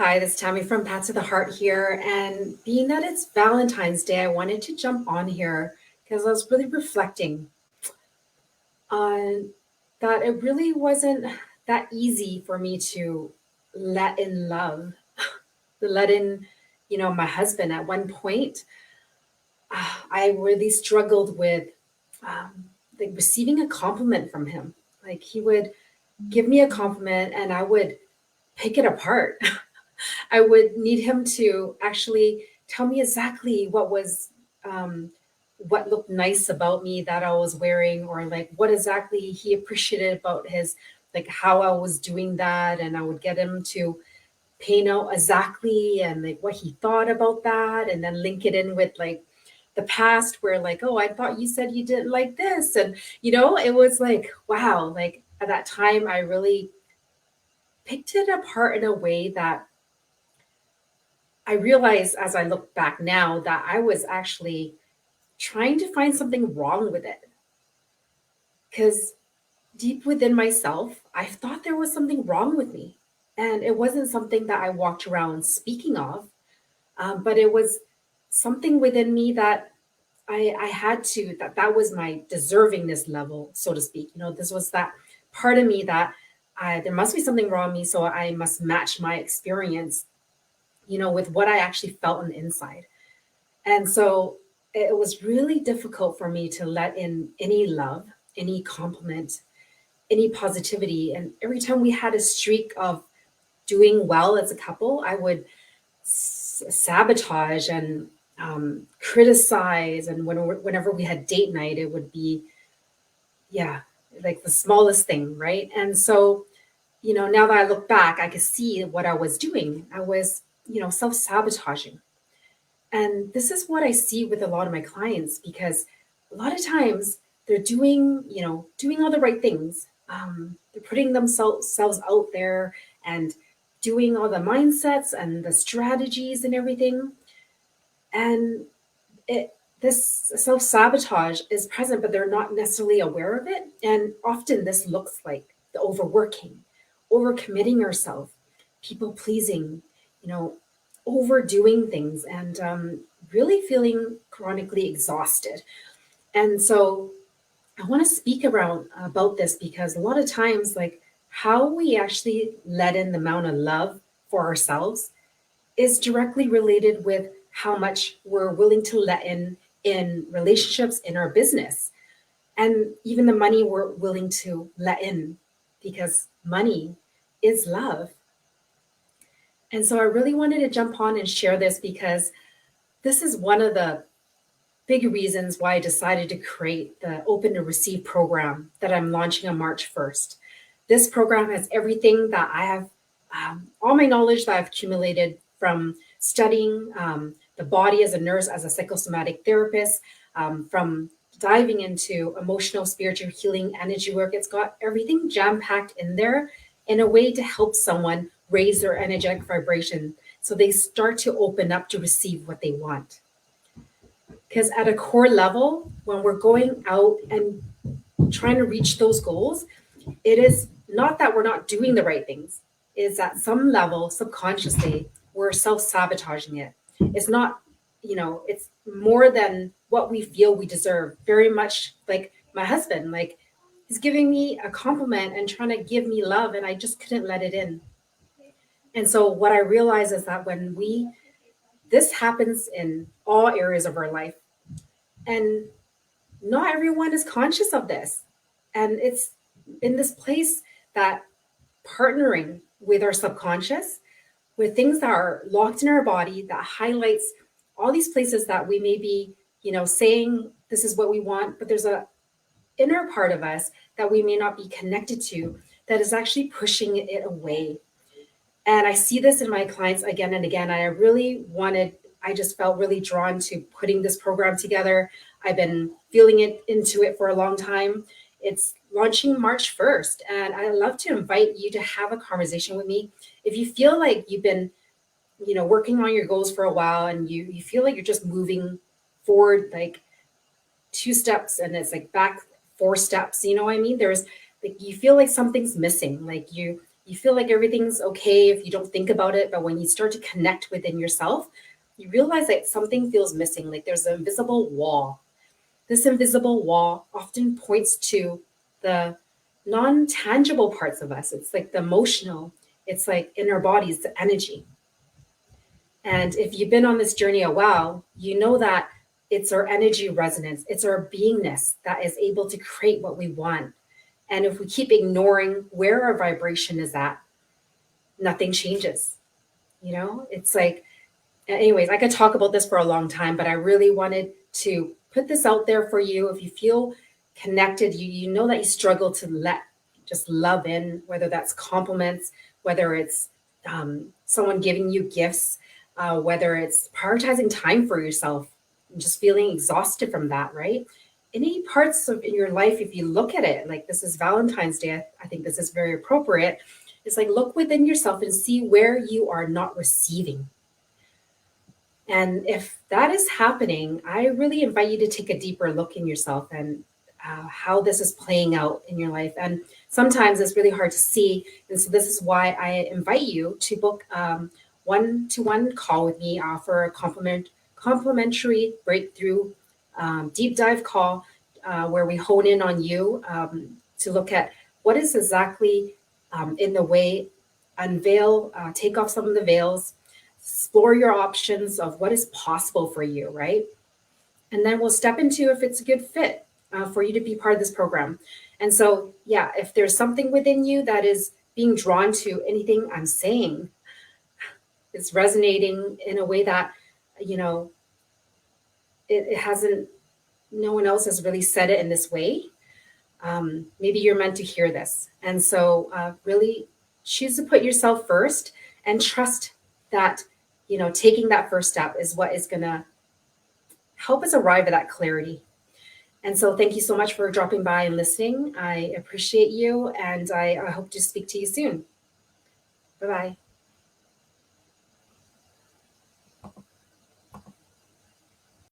Hi, this is Tammy from Pat to the Heart here. And being that it's Valentine's Day, I wanted to jump on here because I was really reflecting on that it really wasn't that easy for me to let in love, to let in, my husband. At one point, I really struggled with like receiving a compliment from him. Like he would give me a compliment and I would pick it apart. I would need him to actually tell me exactly um, what looked nice about me that I was wearing, or like what exactly he appreciated about his, like how I was doing that. And I would get him to paint out exactly and like what he thought about that, and then link it in with like the past where like, oh, I thought you said you didn't like this. And, it was like, wow, like at that time, I really picked it apart in a way that I realized as I look back now that I was actually trying to find something wrong with it. Because deep within myself, I thought there was something wrong with me. And it wasn't something that I walked around speaking of, but it was something within me that I had to, that was my deservingness level, so to speak. This was that part of me that there must be something wrong with me, so I must match my experience, with what I actually felt on the inside. And so it was really difficult for me to let in any love, any compliment, any positivity. And every time we had a streak of doing well as a couple, I would sabotage and criticize. And whenever we had date night, it would be, yeah, like the smallest thing, right? And so, now that I look back, I could see what I was doing. I was, self sabotaging. And this is what I see with a lot of my clients, because a lot of times they're doing all the right things. They're putting themselves out there and doing all the mindsets and the strategies and everything. And this self sabotage is present, but they're not necessarily aware of it. And often this looks like the overworking, overcommitting ourselves, people pleasing, you know, overdoing things, and really feeling chronically exhausted. And so I want to speak around about this because a lot of times, like how we actually let in the amount of love for ourselves is directly related with how much we're willing to let in relationships, in our business, and even the money we're willing to let in, because money is love. And so I really wanted to jump on and share this because this is one of the big reasons why I decided to create the Open to Receive program that I'm launching on March 1st. This program has everything that I have, all my knowledge that I've accumulated from studying the body as a nurse, as a psychosomatic therapist, from diving into emotional, spiritual healing, energy work. It's got everything jam packed in there in a way to help someone raise their energetic vibration so they start to open up to receive what they want. Because at a core level, when we're going out and trying to reach those goals, it is not that we're not doing the right things. It's at some level, subconsciously, we're self-sabotaging it. It's not, it's more than what we feel we deserve. Very much like my husband, like he's giving me a compliment and trying to give me love, and I just couldn't let it in. And so what I realize is that this happens in all areas of our life, and not everyone is conscious of this. And it's in this place that partnering with our subconscious, with things that are locked in our body, that highlights all these places that we may be, saying this is what we want, but there's a inner part of us that we may not be connected to that is actually pushing it away. And I see this in my clients again and again. I just felt really drawn to putting this program together. I've been feeling into it for a long time. It's launching March 1st, and I'd love to invite you to have a conversation with me. If you feel like you've been, working on your goals for a while, and you feel like you're just moving forward like two steps and it's like back four steps, you know what I mean? There's like, you feel like something's missing, like You feel like everything's okay if you don't think about it, but when you start to connect within yourself, you realize that something feels missing, like there's an invisible wall. This invisible wall often points to the non tangible parts of us. It's like the emotional, it's like in our bodies, the energy. And if you've been on this journey a while, you know that it's our energy resonance, it's our beingness that is able to create what we want. And if we keep ignoring where our vibration is at, nothing changes. It's like, anyways, I could talk about this for a long time, but I really wanted to put this out there for you. If you feel connected, you know that you struggle to let just love in, whether that's compliments, whether it's someone giving you gifts, whether it's prioritizing time for yourself, and just feeling exhausted from that, right? Any parts of in your life, if you look at it, like this is Valentine's Day, I think this is very appropriate. It's like look within yourself and see where you are not receiving. And if that is happening, I really invite you to take a deeper look in yourself and how this is playing out in your life. And sometimes it's really hard to see. And so this is why I invite you to book one-to-one call with me for a complimentary breakthrough deep dive call where we hone in on you to look at what is exactly in the way, unveil, take off some of the veils, explore your options of what is possible for you, right? And then we'll step into if it's a good fit for you to be part of this program. And so, yeah, if there's something within you that is being drawn to anything I'm saying, it's resonating in a way that, you know, it hasn't, no one else has really said it in this way. Maybe you're meant to hear this. And so, really choose to put yourself first and trust that, taking that first step is what is going to help us arrive at that clarity. And so, thank you so much for dropping by and listening. I appreciate you, and I hope to speak to you soon. Bye bye.